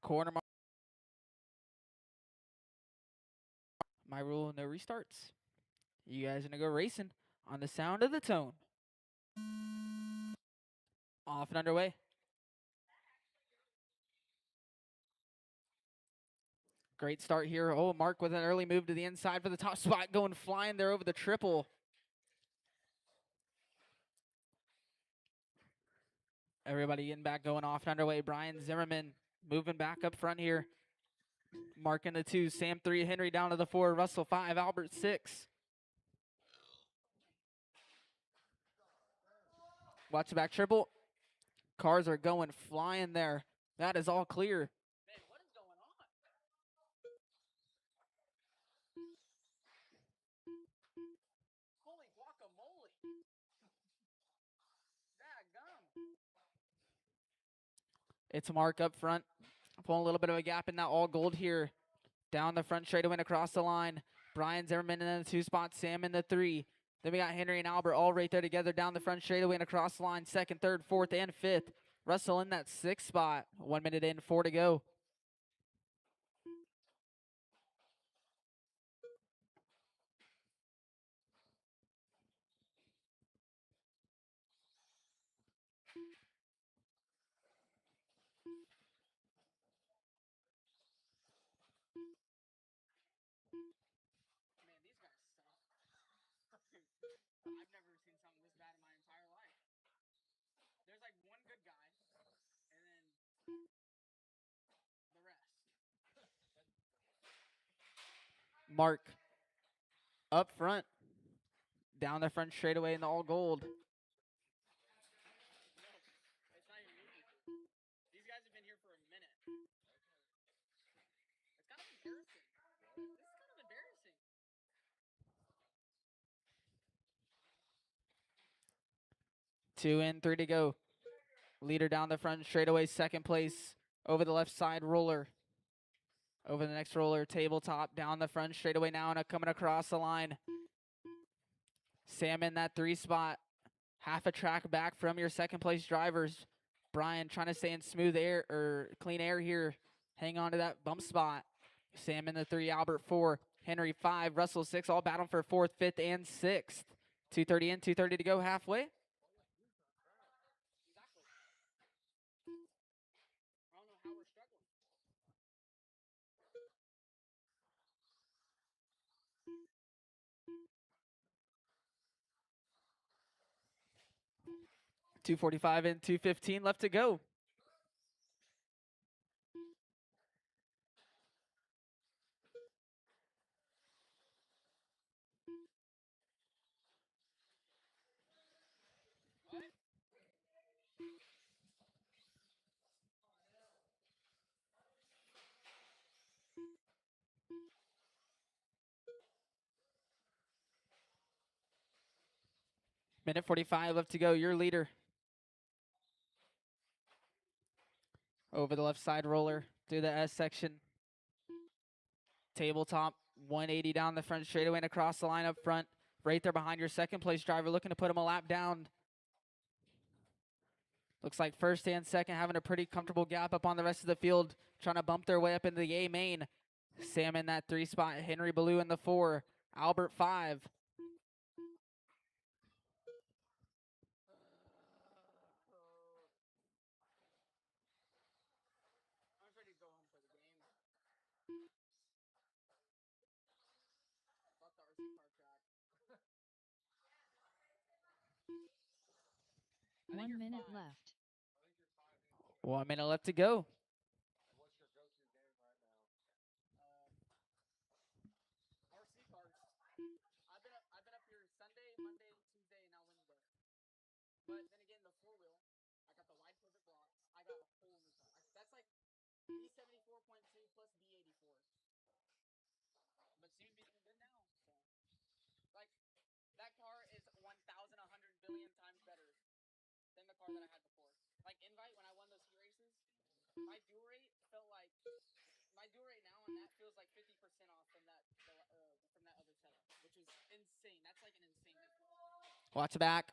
Corner mark. My rule, no restarts. You guys are going to go racing on the sound of the tone. Off and underway. Great start here. Oh, Mark with an early move to the inside for the top spot, going flying there over the triple. Everybody getting back going off and underway. Brian Zimmerman moving back up front here. Mark in the 2, Sam 3, Henry down to the 4, Russell 5, Albert 6. Watch the back triple. Cars are going flying there. That is all clear. Man, what is going on? Holy guacamole. Daggum. It's Mark up front. Pulling a little bit of a gap in that all gold here. Down the front straightaway and across the line. Brian Zimmerman in the 2 spot, Sam in the 3. Then we got Henry and Albert all right there together down the front straightaway and across the line. 2nd, 3rd, 4th, and 5th. Russell in that 6th spot. 1 minute in, 4 to go. Man, these guys suck. I've never seen something this bad in my entire life. There's like one good guy, and then the rest. Mark up front, down the front straightaway in the all gold. No, it's not even you. These guys have been here for a minute. It's kind of embarrassing. This is kind of embarrassing. 2 in, 3 to go. Leader down the front straightaway, 2nd place. Over the left side, roller. Over the next roller, tabletop, down the front straightaway now and coming across the line. Sam in that 3 spot. Half a track back from your 2nd place drivers. Brian trying to stay in smooth air or clean air here. Hang on to that bump spot. Sam in the 3, Albert 4, Henry 5, Russell 6, all battling for 4th, 5th, and 6th. 2:30 in, 2:30 to go halfway. 2:45 and 2:15 left to go. Minute 45 left to go. Your leader. Over the left side roller through the S section. Tabletop, 180 down the front straightaway and across the line up front. Right there behind your 2nd place driver, looking to put him a lap down. Looks like 1st and 2nd having a pretty comfortable gap up on the rest of the field, trying to bump their way up into the A main. Sam in that 3 spot, Henry Ballou in the 4, Albert 5. One minute left. 1 minute left to go. But then again, the 4-wheel, I got the wide pivot blocks. I got a whole new car. That's like B74.2 plus B84. But seems to be doing good now. So, like, that car is 1,100 billion times better than the car that I had before. Like, Invite, when I won those heat races, my dual rate felt like, my dual rate now on that feels like 50% off from that other setup, which is insane. That's like an insane difference. Watch the back.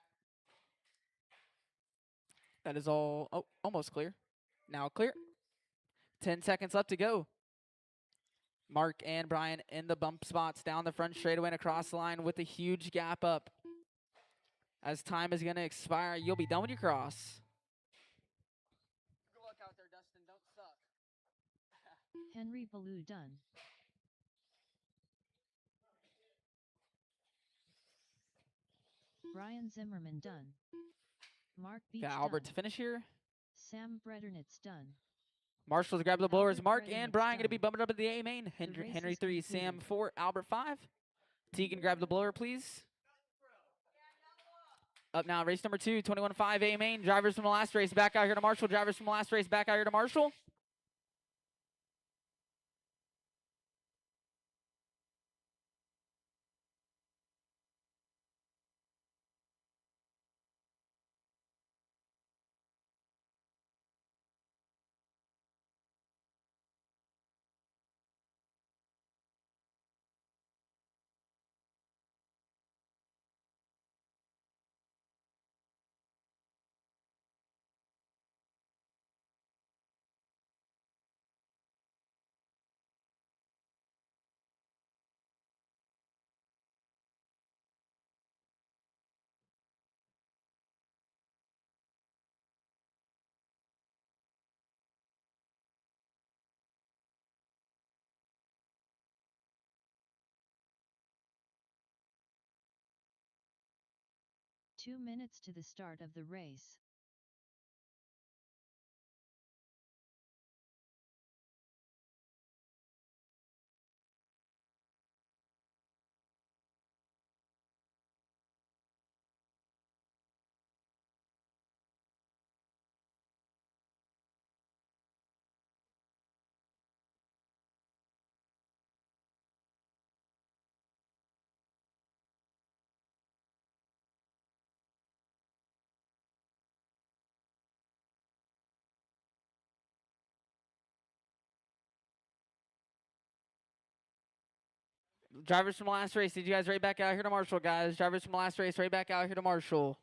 That is all, oh, almost clear. Now clear. 10 seconds left to go. Mark and Brian in the bump spots down the front straightaway and across the line with a huge gap up. As time is going to expire, you'll be done with your cross. Good luck out there, Dustin. Don't suck. Henry Ballou done. Brian Zimmerman done. Mark Beach Got Albert done. to finish here. Sam Bredernitz done. Marshall's grab the blowers. Albert Mark Bredernitz and Brian going to be done. bumping up at the A main. race Henry is 3, Sam concluded. 4, Albert 5. Tegan grab the blower, please. Up now, race number 2, 21.5 A main. Drivers from the last race back out here to Marshall. Drivers from the last race back out here to Marshall. Two minutes to the start of the race. Drivers from the last race, did you guys right back out here to Marshall, guys? Drivers from the last race, right back out here to Marshall.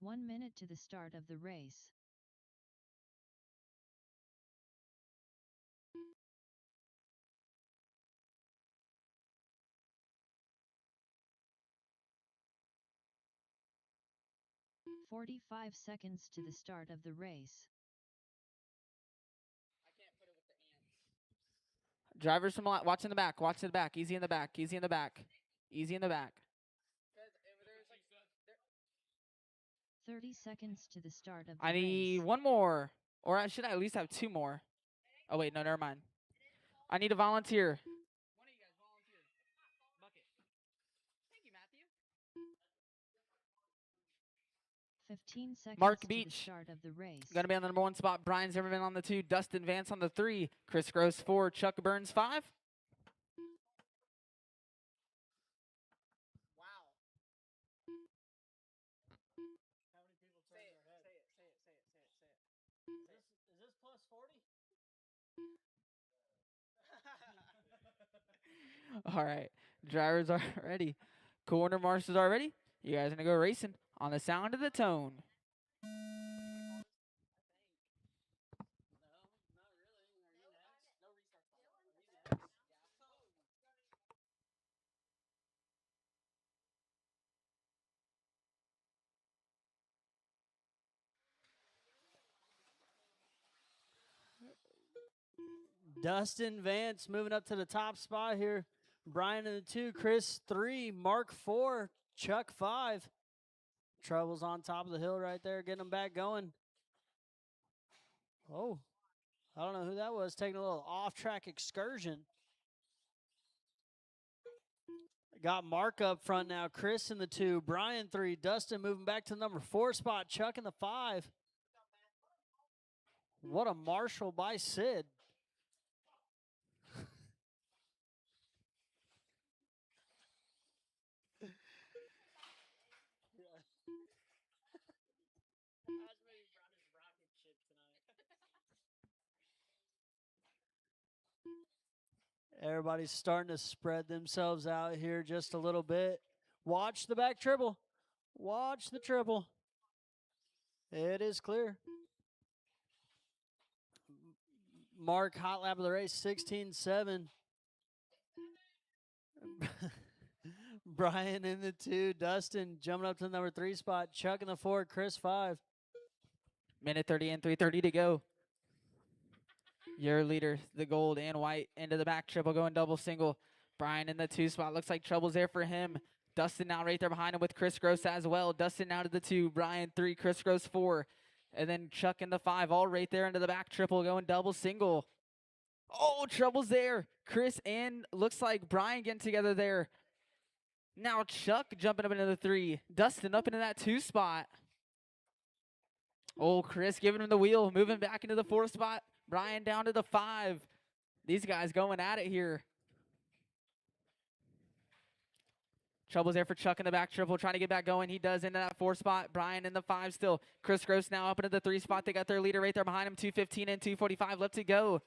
One minute to the start of the race. "45 seconds to the start of the race. I can't put it with the ants. Drivers from the watch in the back, watch in the back, easy in the back, easy in the back, easy in the back. Because if there's like... 30 seconds to the start of the I need race. one more, or I should at least have two more. Oh wait, no, never mind. I need a volunteer. One of you guys volunteer. Bucket. Thank you, Matthew. 15 seconds Mark to the Beach. start of the race. Going to be on the number 1 spot. Brian Zimmerman on the 2. Dustin Vance on the 3. Chris Gross 4. Chuck Burns 5. Wow. How many people Say turn it, their head? say it, say it, say it, say it, say it. Is this plus 40? All right. Drivers are ready. Corner marshals are ready. You guys are going to go racing on the sound of the tone. No, not really. Are you next? No restarts. Are you next? Yeah. Dustin Vance moving up to the top spot here. Brian in the 2, Chris 3, Mark 4, Chuck 5. Trouble's on top of the hill right there, getting them back going. Oh, I don't know who that was, taking a little off-track excursion. Got Mark up front now, Chris in the 2, Brian 3, Dustin moving back to the number 4 spot, Chuck in the 5. What a marshal by Sid. Everybody's starting to spread themselves out here just a little bit. Watch the back triple. Watch the triple. It is clear. Mark, hot lap of the race, 16-7. Brian in the 2. Dustin jumping up to the number 3 spot. Chuck in the 4. Chris 5. Minute 30 and 3:30 to go. Your leader, the gold and white, into the back triple, going double single. Brian in the 2 spot. Looks like trouble's there for him. Dustin now right there behind him with Chris Gross as well. Dustin now to the 2. Brian 3. Chris Gross 4. And then Chuck in the 5. All right there into the back triple, going double single. Oh, trouble's there. Chris and looks like Brian getting together there. Now Chuck jumping up into the 3. Dustin up into that 2 spot. Oh, Chris giving him the wheel, moving back into the 4 spot. Brian down to the 5. These guys going at it here. Trouble's there for Chuck in the back triple, trying to get back going. He does into that 4 spot. Brian in the 5 still. Chris Gross now up into the 3 spot. They got their leader right there behind him. 2:15 and 2:45 left to go.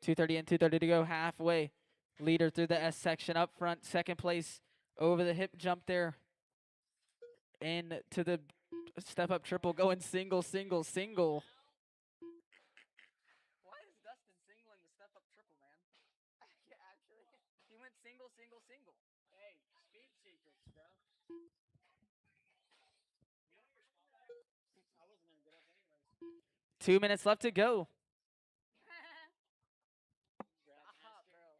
.230 and 2:30 to go, halfway. Leader through the S section up front, second place over the hip jump there. And to the step up triple, going single, single, single. Why is Dustin singling the step up triple, man? Yeah, actually, he went single, single, single. Hey, speed secrets, bro. I wasn't gonna get up anyways. 2 minutes left to go. Stop, bro.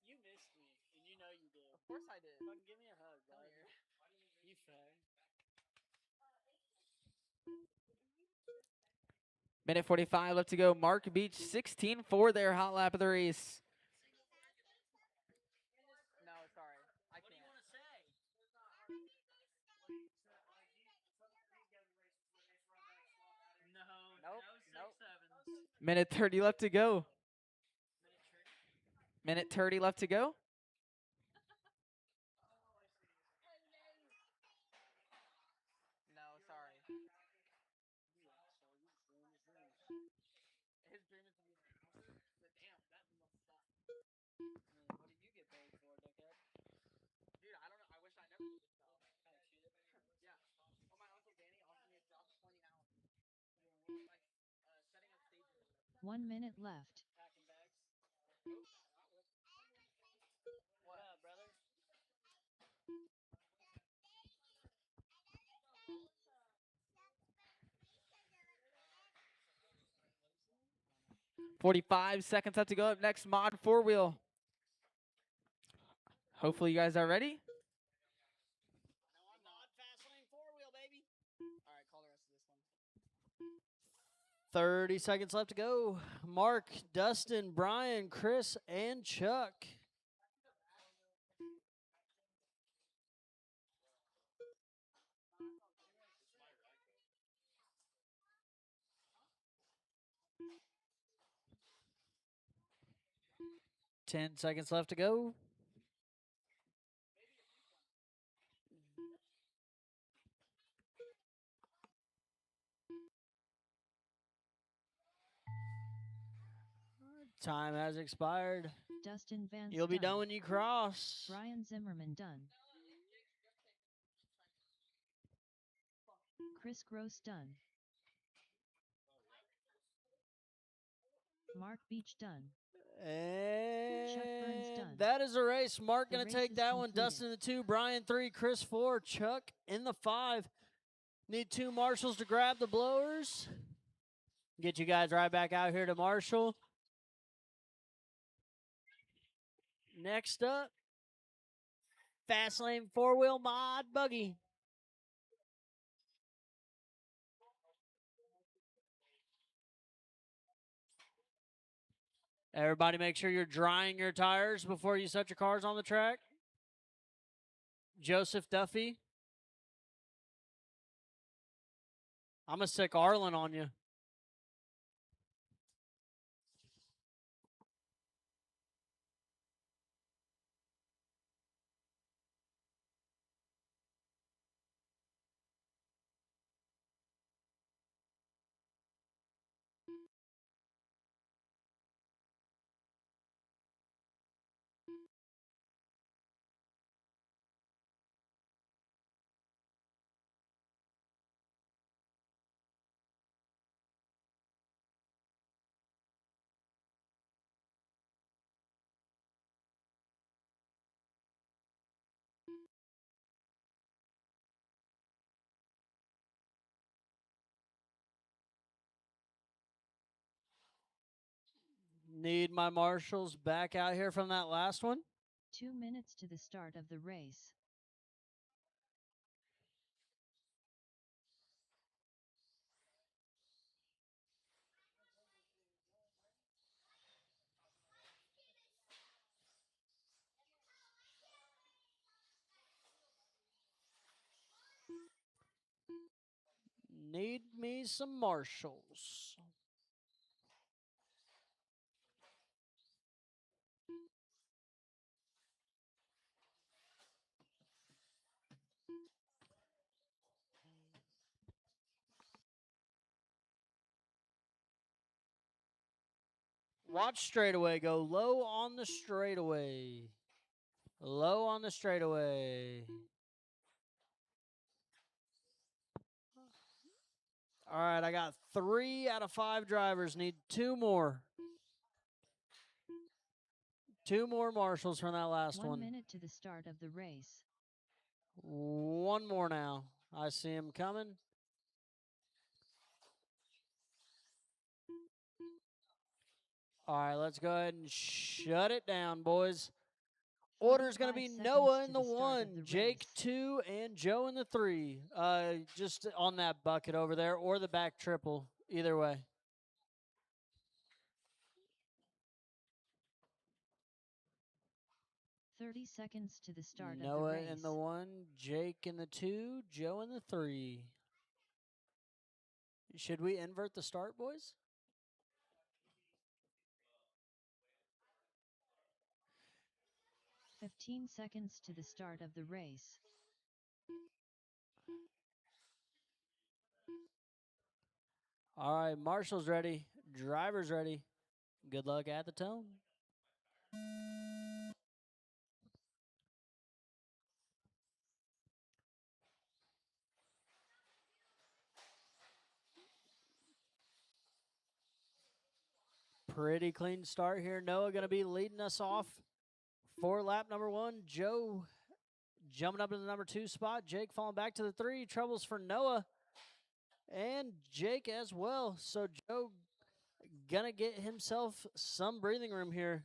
You missed me, and you know you did. Of course I did. Fucking give me a hug, bro. You fag. Minute 45 left to go. Mark Beach 16-4 there, hot lap of the race. No, sorry. I can't. What do you want to say? No, Nope, no nope. 6-7s. Minute 30 left to go. Minute 30 left to go. No, sorry. His dream is to be an announcer. But damn, that must suck. What did you get paid for, dickhead? Dude, I don't know. I wish I never did this job. Yeah. Oh, my Uncle Danny offered me a job for 20 hours. Like, setting up stages. 1 minute left. Packing bags. What up, brother? 45 seconds left to go. Up next, Mod 4-wheel. Hopefully you guys are ready. No, I'm not. Fast lane 4-wheel, baby. All right, call the rest of this one. 30 seconds left to go. Mark, Dustin, Brian, Chris, and Chuck. Ten seconds left to go. Time has expired. Dustin Vance You'll be done. done when you cross. Brian Zimmerman done. Chris Gross done. Mark Beach done. Burns done. And that is a race. Mark The going to race take is that one. completed. Dustin in the 2, Brian 3, Chris 4, Chuck in the 5. Need 2 marshals to grab the blowers. Get you guys right back out here to marshal. Next up, Fast Lane 4-wheel mod buggy. Everybody make sure you're drying your tires before you set your cars on the track. Joseph Duffy. I'm going to stick Arlen on you. Need my marshals back out here from that last one. 2 minutes to the start of the race. Need me some marshals. Watch straightaway. Go low on the straightaway. Low on the straightaway. All right, I got 3 out of 5 drivers. Need 2 more. 2 more marshals from that last 1 one. minute to the start of the race. 1 more now. I see him coming. All right, let's go ahead and shut it down, boys. Order is going to 45 be seconds Noah to in the the start of 1, the Jake race. 2, and Joe in the 3. Just on that bucket over there, or the back triple. Either way. 30 seconds to the start of the Noah race. in the 1, Jake in the 2, Joe in the 3. Should we invert the start, boys? Fifteen seconds to the start of the race. All right, marshal's ready. Driver's ready. Good luck at the tone. Pretty clean start here. Noah going to be leading us off for lap number 1. Joe jumping up to the number 2 spot. Jake falling back to the 3. Troubles for Noah and Jake as well. So Joe going to get himself some breathing room here.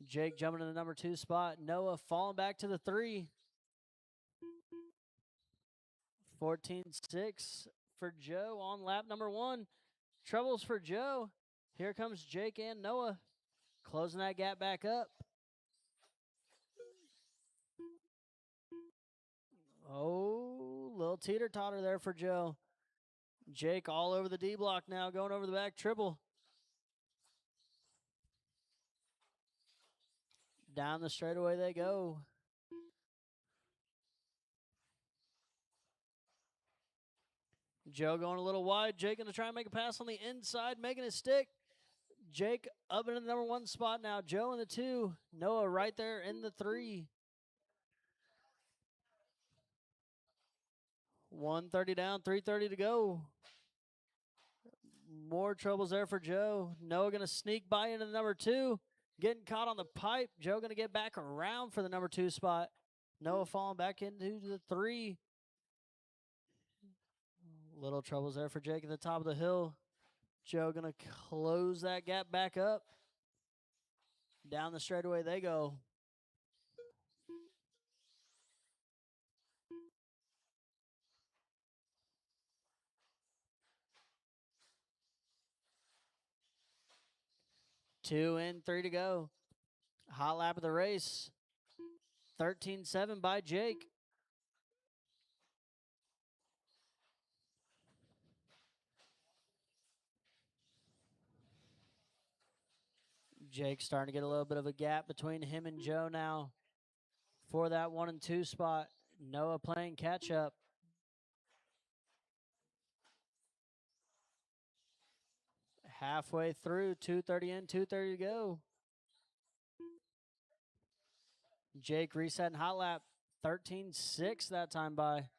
Jake jumping to the number 2 spot. Noah falling back to the 3. 14-6 for Joe on lap number 1. Troubles for Joe. Here comes Jake and Noah closing that gap back up. Oh, little teeter-totter there for Joe. Jake all over the D block now, going over the back triple. Down the straightaway they go. Joe going a little wide. Jake going to try and make a pass on the inside, making it stick. Jake up into the number 1 spot now. Joe in the 2. Noah right there in the 3. 130 down, 330 to go. More troubles there for Joe. Noah going to sneak by into the number 2. Getting caught on the pipe. Joe going to get back around for the number 2 spot. Noah falling back into the 3. Little troubles there for Jake at the top of the hill. Joe going to close that gap back up. Down the straightaway they go. Two in, 3 to go. Hot lap of the race. 13-7 by Jake. Jake starting to get a little bit of a gap between him and Joe now for that 1 and 2 spot. Noah playing catch up. Halfway through, 2:30 in, 2:30 to go. Jake resetting hot lap, 13-6 that time by.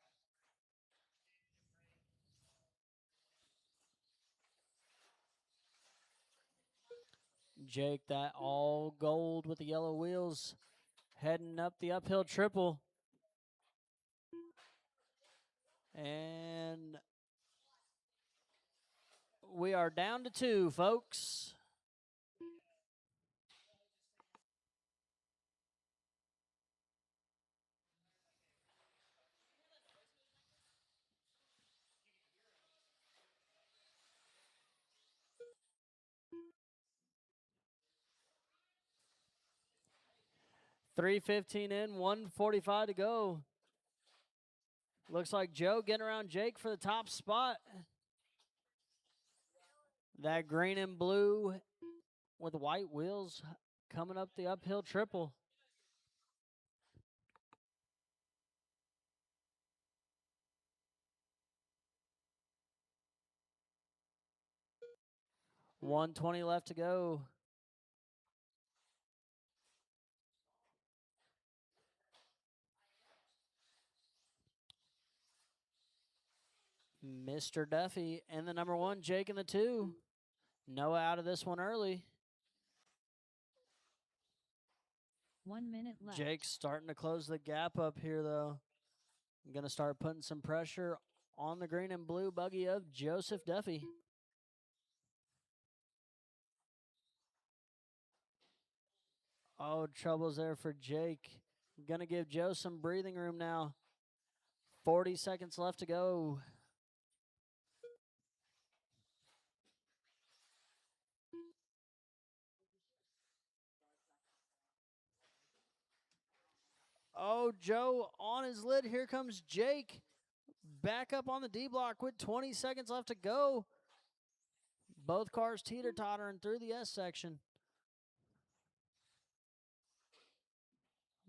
Jake, that all gold with the yellow wheels, heading up the uphill triple. And we are down to 2, folks. 3:15 in, 1:45 to go. Looks like Joe getting around Jake for the top spot. That green and blue with white wheels coming up the uphill triple. $120 left to go. Mr. Duffy and the number 1, Jake in the 2. Noah out of this one early. 1 minute left. Jake's starting to close the gap up here, though. I'm going to start putting some pressure on the green and blue buggy of Joseph Duffy. Oh, troubles there for Jake. Going to give Joe some breathing room now. 40 seconds left to go. Oh, Joe on his lid. Here comes Jake. Back up on the D block with 20 seconds left to go. Both cars teeter-tottering through the S section.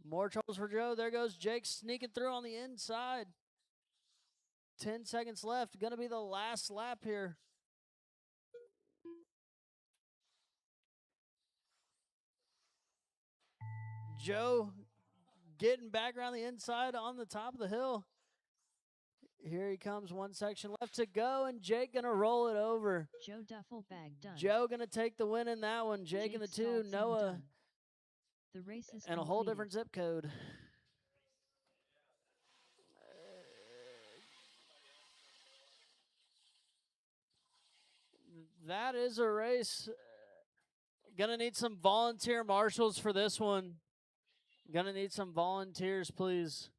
More troubles for Joe. There goes Jake sneaking through on the inside. 10 seconds left. Going to be the last lap here. Joe getting back around the inside on the top of the hill. Here he comes. 1 section left to go, and Jake going to roll it over. Joe duffel bag done. Joe going to take the win in that one. Jake in the 2, Stoltzen Noah, done. The race is and a whole completed. different zip code. That is a race. Gonna need some volunteer marshals for this one. Gonna need some volunteers, please.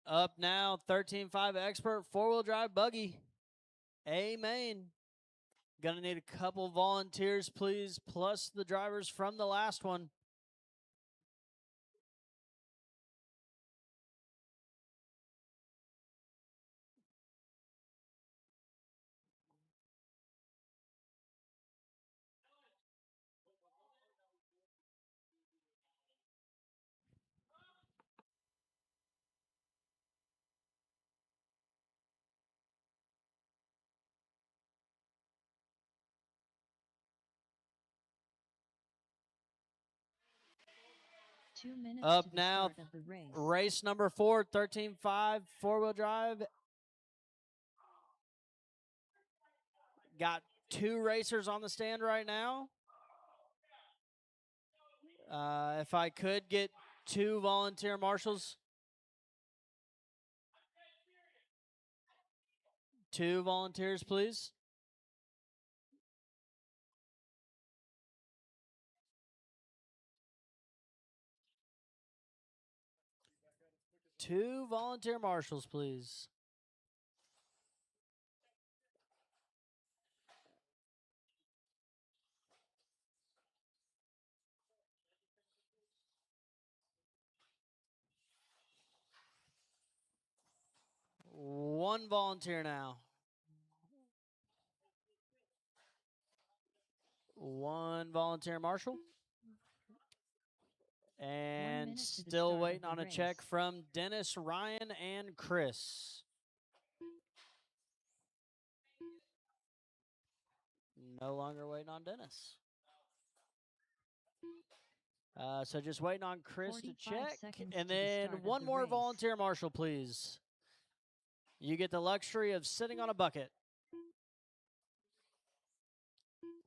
Up now, 13.5 expert 4-wheel drive buggy. Amen. Gonna need a couple volunteers, please, plus the drivers from the last one. Two minutes Up to the now, start of the race. race number 4, 13.5 4-wheel drive. Got 2 racers on the stand right now. If I could get 2 volunteer marshals. 2 volunteers, please. Two volunteer marshals, please. One volunteer now. One volunteer marshal. And minute to the still start of waiting the on a check race. from Dennis, Ryan, and Chris. No longer waiting on Dennis. So just waiting on Chris to 45 check. seconds And to the then start of one the more race. volunteer marshal, please. You get the luxury of sitting on a bucket.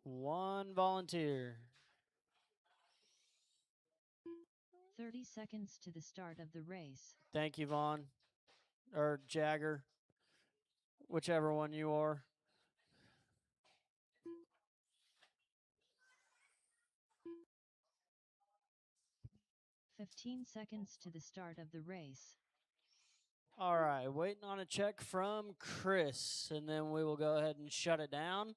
One volunteer. 30 seconds to the start of the race. Thank you, Vaughn. Or Jagger. Whichever one you are. Fifteen seconds to the start of the race. All right, waiting on a check from Chris, and then we will go ahead and shut it down.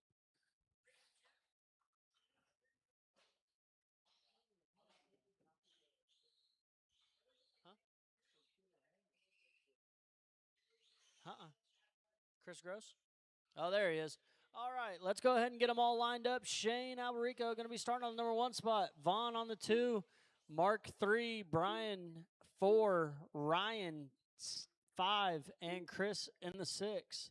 Chris Gross? Oh, there he is. All right, let's go ahead and get them all lined up. Shane Alberico going to be starting on the number 1 spot. Vaughn on the 2. Mark 3. Brian 4. Ryan 5. And Chris in the 6.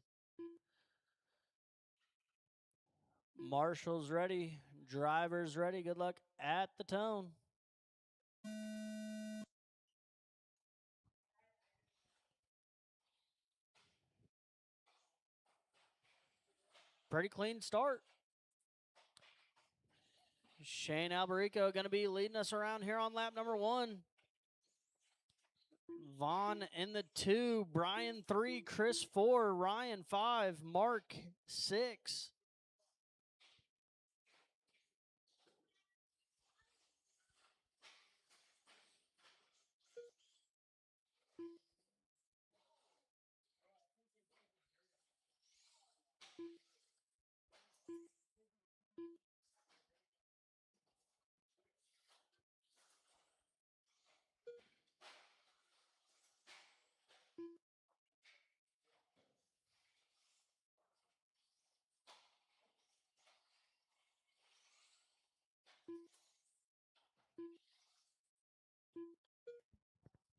Marshall's ready. Driver's ready. Good luck at the tone. Pretty clean start. Shane Alberico going to be leading us around here on lap number 1. Vaughn in the 2, Brian 3, Chris 4, Ryan 5, Mark 6.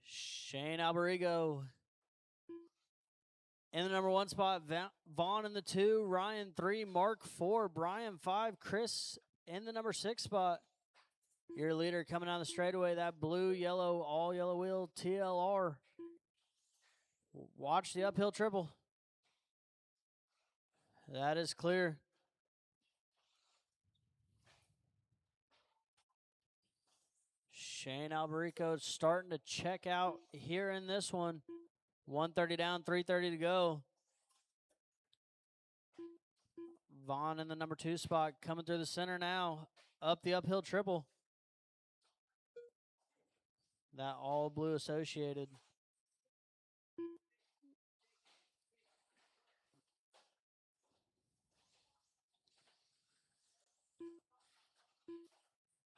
Shane Alberico in the number 1 spot, Vaughn in the 2, Ryan 3, Mark 4, Brian 5, Chris in the number 6 spot. Your leader coming down the straightaway, that blue, yellow, all yellow wheel TLR. Watch the uphill triple. That is clear. Shane Alberico starting to check out here in this one. 130 down, 330 to go. Vaughn in the number 2 spot, coming through the center now. Up the uphill triple. That all blue Associated.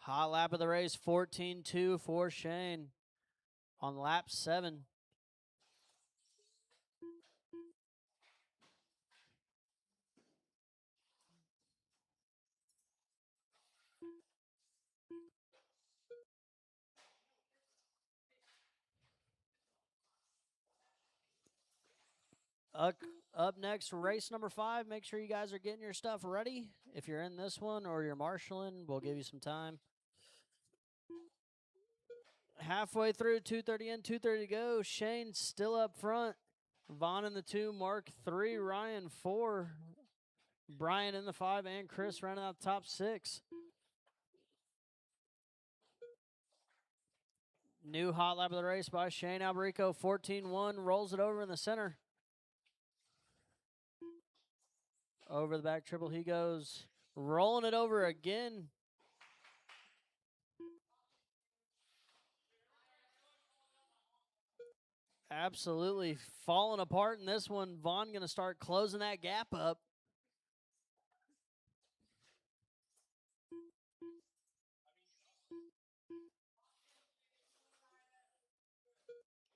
Hot lap of the race, 14-2 for Shane on lap 7. Up next, race number 5. Make sure you guys are getting your stuff ready. If you're in this one or you're marshaling, we'll give you some time. Halfway through, 230 in, 230 to go. Shane still up front. Vaughn in the 2, Mark 3, Ryan 4, Brian in the 5, and Chris running out the top 6. New hot lap of the race by Shane Alberico, 14-1, rolls it over in the center. Over the back triple he goes, rolling it over again. Absolutely falling apart in this one. Vaughn going to start closing that gap up.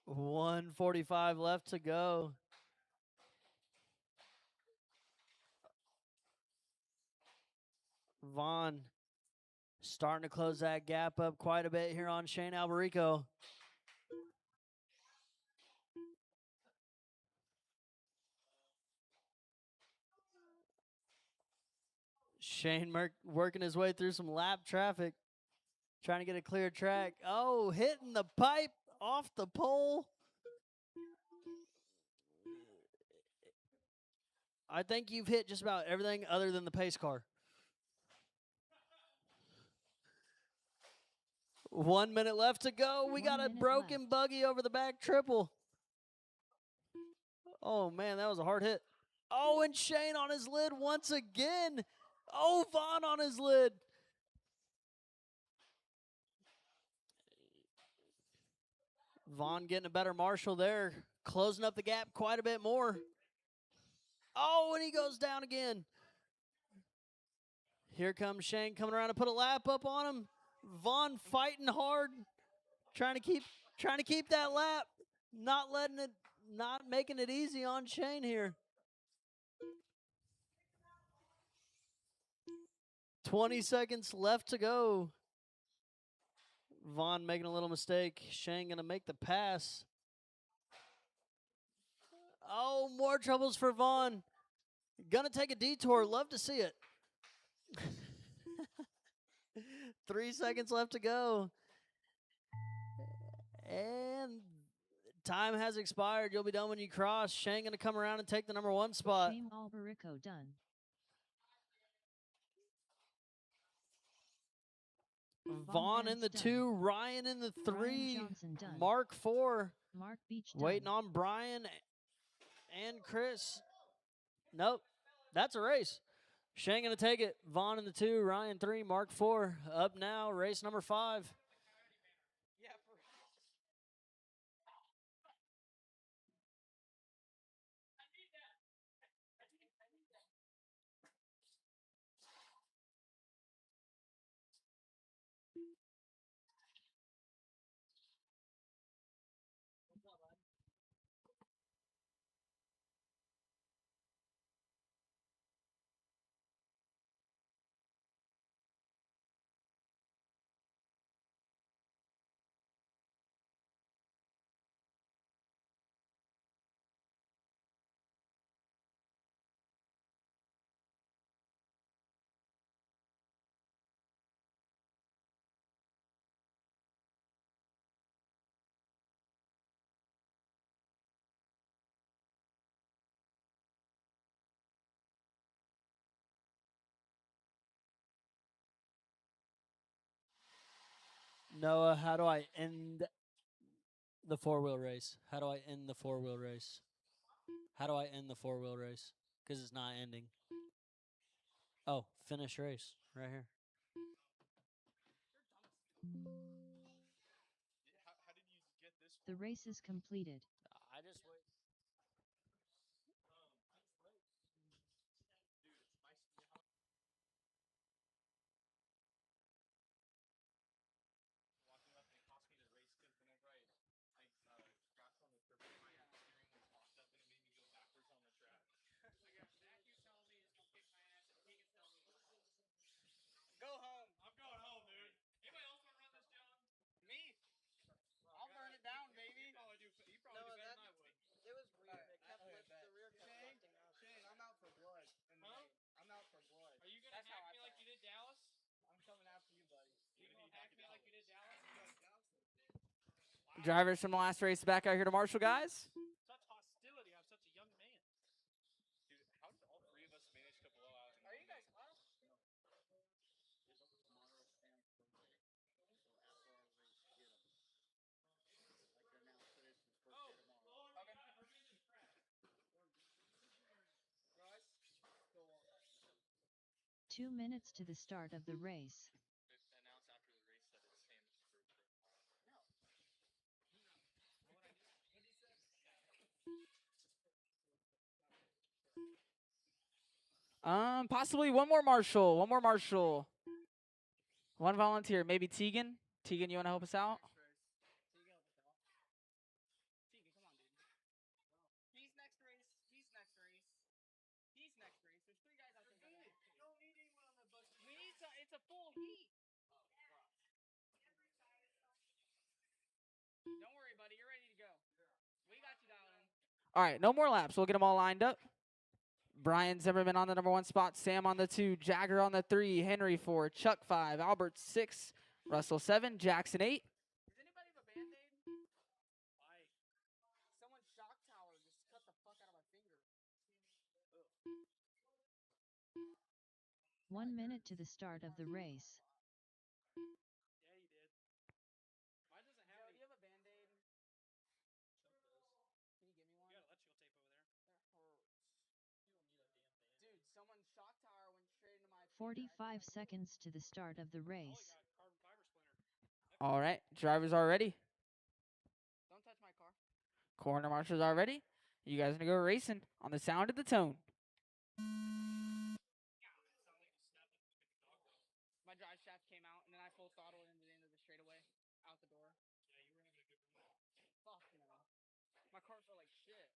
$1:45 left to go. Vaughn starting to close that gap up quite a bit here on Shane Alberico. Shane working his way through some lap traffic, trying to get a clear track. Oh, hitting the pipe off the pole. I think you've hit just about everything other than the pace car. 1 minute left to go. We got 1 a minute broken left. buggy over the back triple. Oh, man, that was a hard hit. Oh, and Shane on his lid once again. Oh, Vaughn on his lid. Vaughn getting a better marshal there, closing up the gap quite a bit more. Oh, and he goes down again. Here comes Shane coming around to put a lap up on him. Vaughn fighting hard, trying to keep that lap, not making it easy on Shane here. 20 seconds left to go. Vaughn making a little mistake. Shane gonna make the pass. Oh, more troubles for Vaughn. Gonna take a detour. Love to see it. 3 seconds left to go. And time has expired. You'll be done when you cross. Shane going to come around and take the number 1 spot. Shane Alberico done. Vaughn in the Vance 2, Ryan in the 3, Ryan Johnson done. Mark 4. Mark Beach done. Waiting on Brian and Chris. Nope, that's a race. Shane going to take it. Vaughn in the 2, Ryan 3, Mark 4. Up now, race number 5. Yeah, for 'Noah, how do I end the 4-wheel race? How do I end the 4-wheel race? How do I end the 4-wheel race? Because it's not ending. Oh, finish race right here. The race is completed. I just wait. Go home. I'm going home, dude. Anybody else want to run this, John? Me? I'll burn it down, baby. You probably do better than I would. It was weird. It kept the rear kept lifting up. Shane, I'm out for blood. Huh? I'm out for blood. Are you gonna hack me like you did Dallas? I'm coming after you, buddy. You gonna hack me like you did Dallas? Drivers from the last race back out here to Marshall, guys. Such hostility on such a young man. Dude, how did all 3 of us manage to blow out? Are you guys up? Okay. 2 minutes to the start of the race. Possibly one more marshal. One more marshal. One volunteer. Maybe Tegan. Tegan, you want to help us out? Tegan, come on, dude. He's next race. He's next race. He's next race. There's 3 guys out there. You don't need anyone on the bus. It's a full heat. Don't worry, buddy. You're ready to go. We got you dialed in. All right, no more laps. We'll get them all lined up. Brian Zimmerman on the number 1 spot. Sam on the 2. Jagger on the 3. Henry 4. Chuck 5. Albert 6. Russell 7. Jackson 8. Does anybody have a Band-Aid? Why? Someone's shock tower just cut the fuck out of my finger. 1 minute to the start of the race. Yeah, you did. 45 seconds to the start of the race. All right, drivers are ready. Don't touch my car. Corner marshals are ready. You guys are gonna go racing on the sound of the tone. My drive shaft came out, and then I full throttled into the end of the straightaway, out the door. Fuck no. My car felt like shit.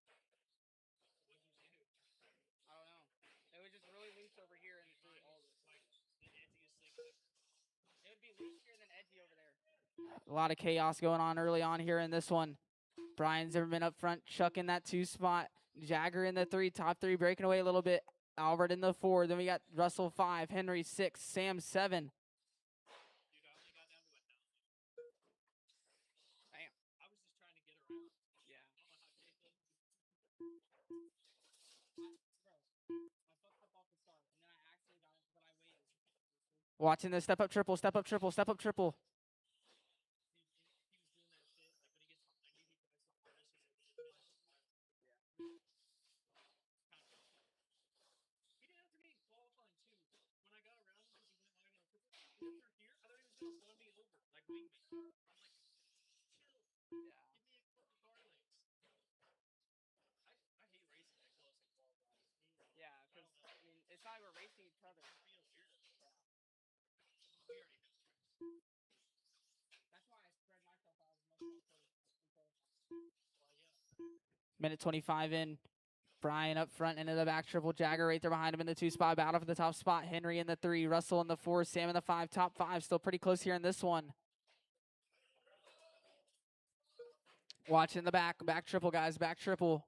I don't know. It was just really loose over here and through all of it. It would be loosier than edgy over there. A lot of chaos going on early on here in this one. Brian Zimmerman up front, Chuck in that 2 spot. Jagger in the 3, top 3 breaking away a little bit. Albert in the 4. Then we got Russell 5, Henry 6, Sam 7. Damn. I was just trying to get around. Yeah. I fucked up off the start, and then I actually got it, but I waited. Watching the step up triple, step up triple, step up triple. He didn't have to be qualifying too. When I got around him, he went wide on triple. He went through here. I thought he was gonna run me over, like wing me. I'm like, chill. Yeah. Give me a couple car lengths. I hate racing that close and qualifying. Yeah, because, I mean, it's not like we're racing each other. Feels weird. We already know stress. That's why I spread myself out as much as I could. Well, yeah. Minute 25 in. Brian up front into the back triple. Jagger right there behind him in the 2 spot. Battle for the top spot. Henry in the 3. Russell in the 4. Sam in the 5. Top 5 still pretty close here in this one. Watching the back. Back triple, guys. Back triple.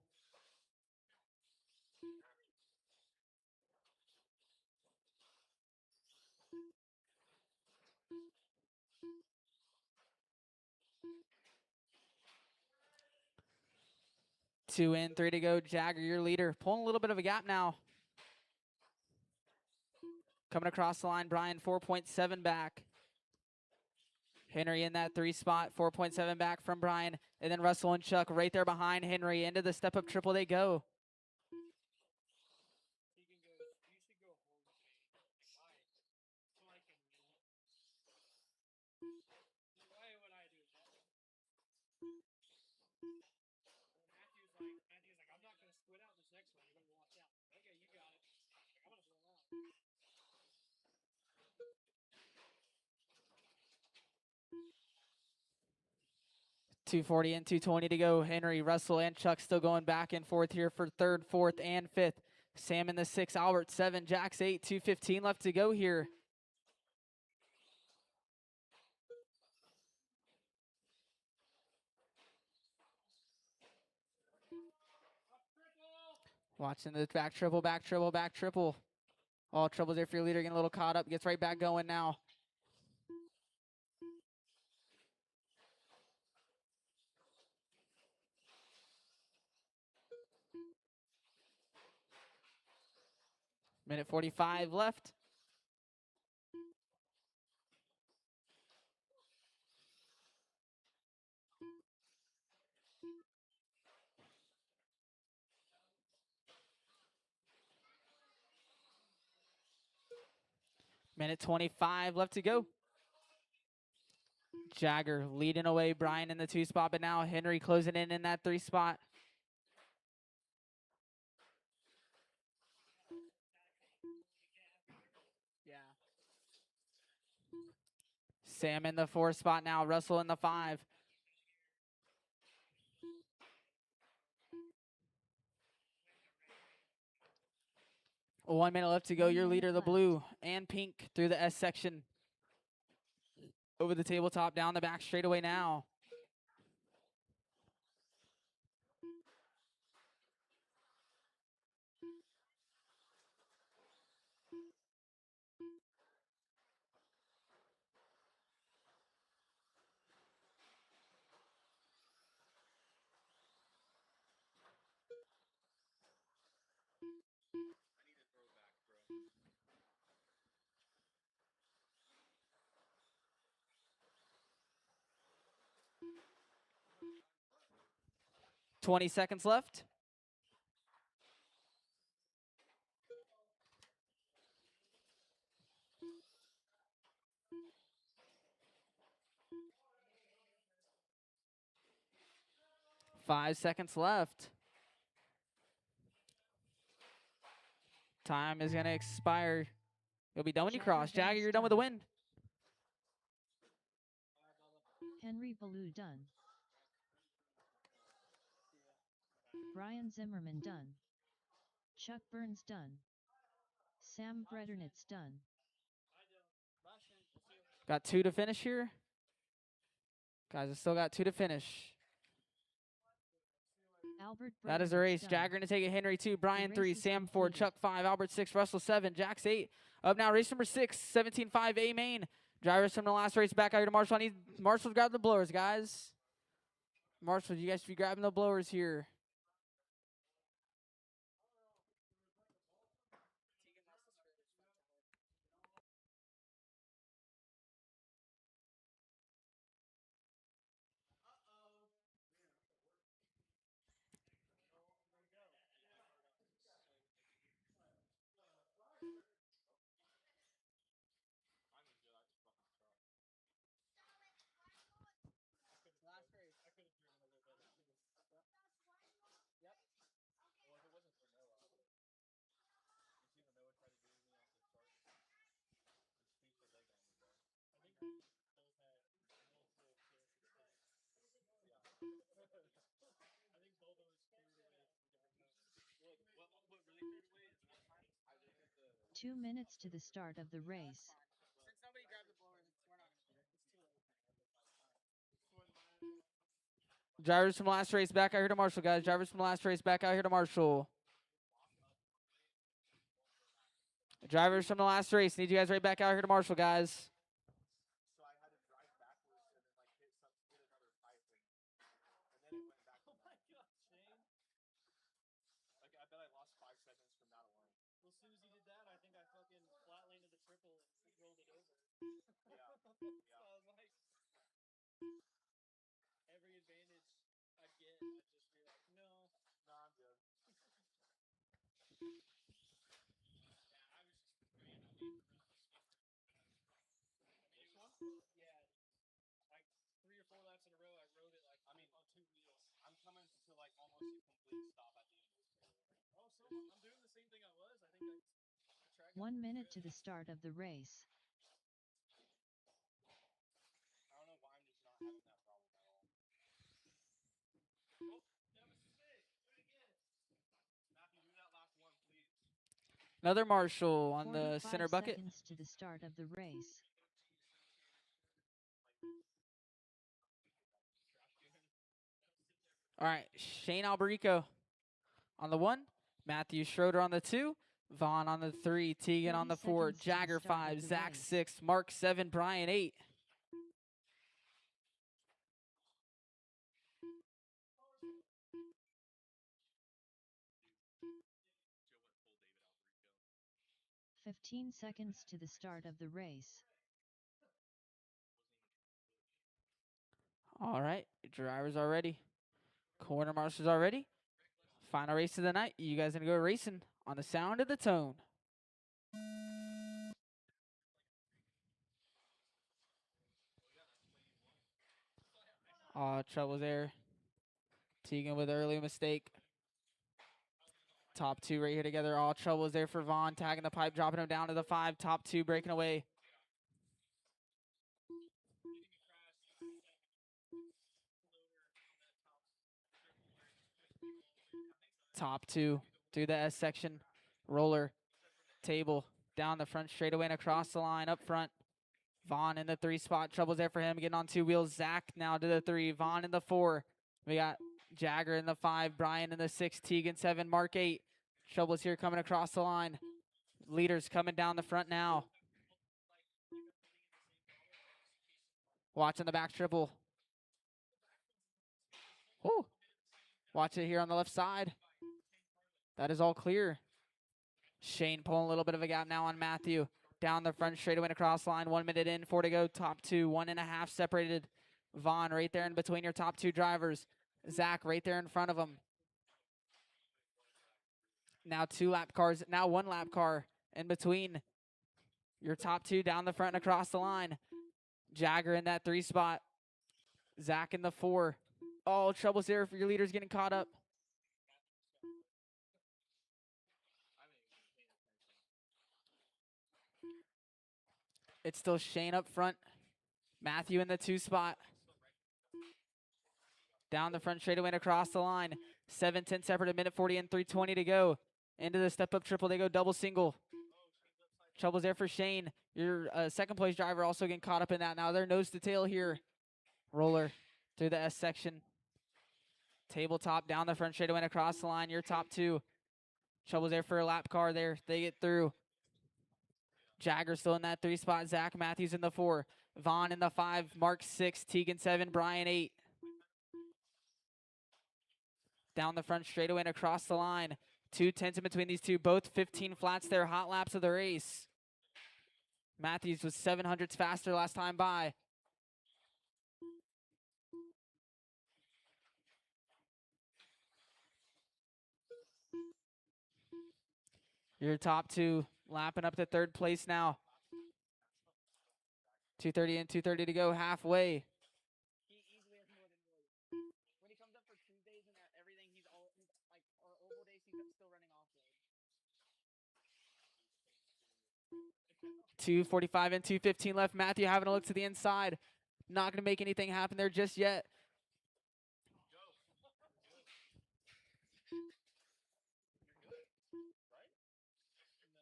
Two in, 3 to go. Jagger, your leader. Pulling a little bit of a gap now. Coming across the line, Brian 4.7 back. Henry in that 3 spot, 4.7 back from Brian. And then Russell and Chuck right there behind Henry. Into the step-up triple they go. You can go. You should go home with me. Why? So I can win. Why would I do that? Matthew's like, I'm not gonna split out this next one. You're gonna watch out. Okay, you got it. I'm gonna split out. 240 and 220 to go. Henry, Russell, and Chuck still going back and forth here for 3rd, 4th, and 5th. Sam in the 6, Albert 7, Jax 8, 2:15 left to go here. Watching the back triple, back triple, back triple. All troubles there for your leader, getting a little caught up. Gets right back going now. Minute 45 left. Minute 25 left to go. Jagger leading away Brian in the 2 spot, but now Henry closing in that 3 spot. Yeah. Sam in the 4 spot now, Russell in the 5. One minute left to go. Your leader, the blue and pink, through the S section. Over the tabletop, down the back straightaway now. I need a throwback, bro. 20 seconds left. 5 seconds left. Time is going to expire. You'll be done when you Jagger cross. Jagger, Vance you're done with the done. win. Henry Ballou done. Brian Zimmerman done. Chuck Burns done. Sam Bredernitz done. Got 2 to finish here. Guys, I still got 2 to finish. Albert That is the Bredernitz race. done. Jagger going to take it. Henry 2, Brian race 3, is Sam 4, completed. Chuck 5, Albert 6, Russell 7, Jax 8. Up now, race number 6, 17-5 A main. Drivers from the last race back out here to Marshall. I need Marshall to grab the blowers, guys. Marshall, you guys should be grabbing the blowers here. Last race. I could have driven a little better. Yep. Well, if it wasn't for Noah, you see what Noah tried to do to me off the start. Just squeeze the leg on me, bro. I think we both had multiple chances to yeah. I think both of us cleared away from different times. Look, what really cleared away is one time I just hit the 2 minutes to the start of the race. Since nobody grabbed the blowers, we're not gonna do it. It's too late. Drivers from last race back out here to Marshall, guys. Drivers from last race back out here to Marshall. Drivers from the last race. Need you guys right back out here to Marshall, guys. So I had to drive backwards and then like hit another pipe and then it went back. Oh my god, Shane! Like I bet I lost 5 seconds from that alone. Well, as soon as you did that, I think I fucking flat landed the triple and rolled it over. Yeah. So I was like, every advantage I get, I just be like, no, I'm good. Yeah, I was just praying I didn't this one? Yeah. Like 3 or 4 laps in a row, I rode it like on 2 wheels. I'm coming to like almost a complete stop at the end of this fairway. Oh, so I'm doing the same thing I was. I think the track got 1 pretty minute good. to the start of the race. I don't know why I'm just not having that problem at all. Oh, that was sick. Do it again. Matthew, do that last one, please. Another Marshall on the 45 center bucket. seconds to the start of the race. All right, Shane Alberico on the 1. Matthew Schroeder on the 2. Vaughn on the 3. Tegan on 30 the 4. seconds to the Jagger start of 5. the Zach race. 6. Mark 7. Brian 8. Joe went full David Alberico. 15 seconds to the start of the race. All right, drivers are ready. Corner marshals are ready. Final race of the night. You guys gonna go racing on the sound of the tone. Trouble there. Tegan with early mistake. Top 2 right here together. All troubles there for Vaughn. Tagging the pipe, dropping him down to the 5. Top 2 breaking away. Top 2 through the S section. Roller. Table. Down the front straightaway and across the line up front. Vaughn in the 3 spot. Troubles there for him. Getting on 2 wheels. Zach now to the 3. Vaughn in the 4. We got Jagger in the 5. Brian in the 6. Tegan 7. Mark 8. Troubles here coming across the line. Leaders coming down the front now. Watching the back triple. Woo. Watch it here on the left side. That is all clear. Shane pulling a little bit of a gap now on Matthew. Down the front straightaway and across the line. 1 minute in, 4 to go. Top 2, 1.5 separated. Vaughn right there in between your top 2 drivers. Zach right there in front of him. Now 2 lap cars. Now 1 lap car in between your top 2 down the front and across the line. Jagger in that 3 spot. Zach in the 4. Oh, trouble's there for your leaders getting caught up. It's still Shane up front. Matthew in the 2 spot. Down the front straightaway and across the line. 7-10 separate, a minute 40 and 3:20 to go. Into the step-up triple, they go double single. Trouble's there for Shane. Your second place driver also getting caught up in that. Now they're nose to tail here. Roller through the S section. Tabletop down the front straightaway and across the line. Your top 2. Trouble's there for a lap car there. They get through. Jagger still in that 3 spot. Zach Matthews in the 4. Vaughn in the 5. Mark 6. Tegan 7. Brian 8. Down the front straightaway and across the line. 2:10 in between these two. Both 15 flats there. Hot laps of the race. Matthews was 700s faster last time by. Your top 2 lapping up to 3rd place now. 2:30 and 2:30 to go halfway. He easily has more than William. When he comes up for Tuesdays and everything, he's all like or oval days, he's still running off road. 2:45 and 2:15 left. Matthew having a look to the inside. Not going to make anything happen there just yet. That's what Shane would do.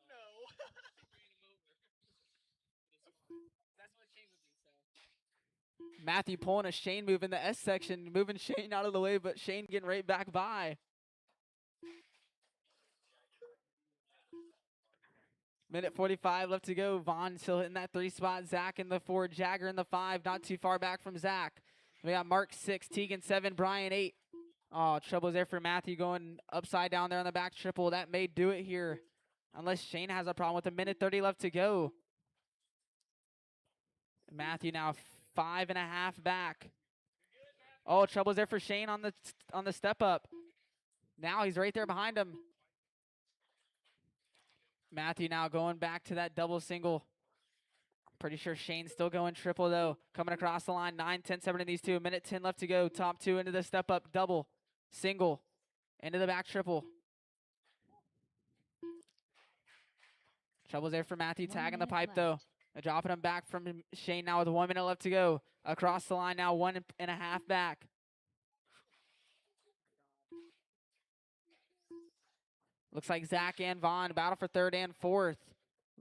So Matthew pulling a Shane move in the S section, moving Shane out of the way, but Shane getting right back by. Minute 45 left to go. Vaughn still hitting that 3 spot. Zach in the 4. Jagger in the 5. Not too far back from Zach. We got Mark 6. Tegan 7. Brian 8. Oh, trouble's there for Matthew going upside down there on the back triple. That may do it here. Unless Shane has a problem with a minute 30 left to go. Matthew now 5.5 back. Oh, trouble's there for Shane on the step up. Now he's right there behind him. Matthew now going back to that double single. Pretty sure Shane's still going triple though. Coming across the line, 9-10 separate in these two. Minute 10 left to go. Top 2 into the step up double, single, into the back triple. Trouble's there for Matthew, 1 tagging the minute pipe though. left. Dropping him back from Shane now with 1 minute left to go. Across the line now, 1.5 back. Looks like Zach and Vaughn battle for 3rd and 4th.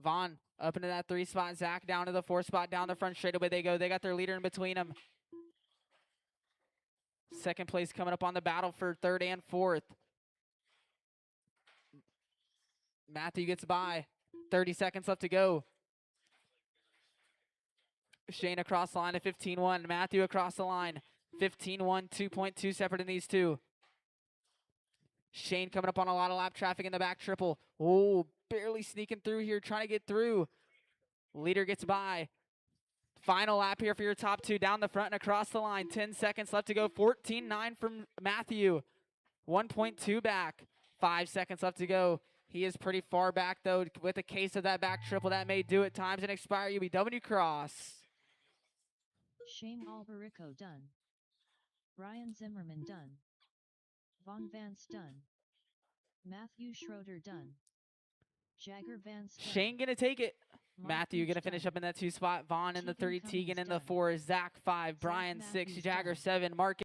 Vaughn up into that 3 spot. Zach down to the 4 spot. Down the front straightaway they go. They got their leader in between them. 2nd place coming up on the battle for 3rd and 4th. Matthew gets by. 30 seconds left to go. Shane across the line at 15-1. Matthew across the line. 15-1, 2.2 separate in these two. Shane coming up on a lot of lap traffic in the back triple. Oh, barely sneaking through here, trying to get through. Leader gets by. Final lap here for your top 2. Down the front and across the line. 10 seconds left to go. 14-9 from Matthew. 1.2 back. 5 seconds left to go. He is pretty far back, though, with a case of that back triple. That may do it. Times and expire. UBW cross. Shane Alberico done. Brian Zimmerman done. Vaughn Vance done. Matthew Schroeder done. Jagger Vance done. Shane going to take it. Mark Matthew going to Beach finish done. up in that 2 spot. Vaughn in the Tegan 3, Cummings Tegan in the done. 4, Zach 5, Brian 6, Matthews Jagger done. 7, Mark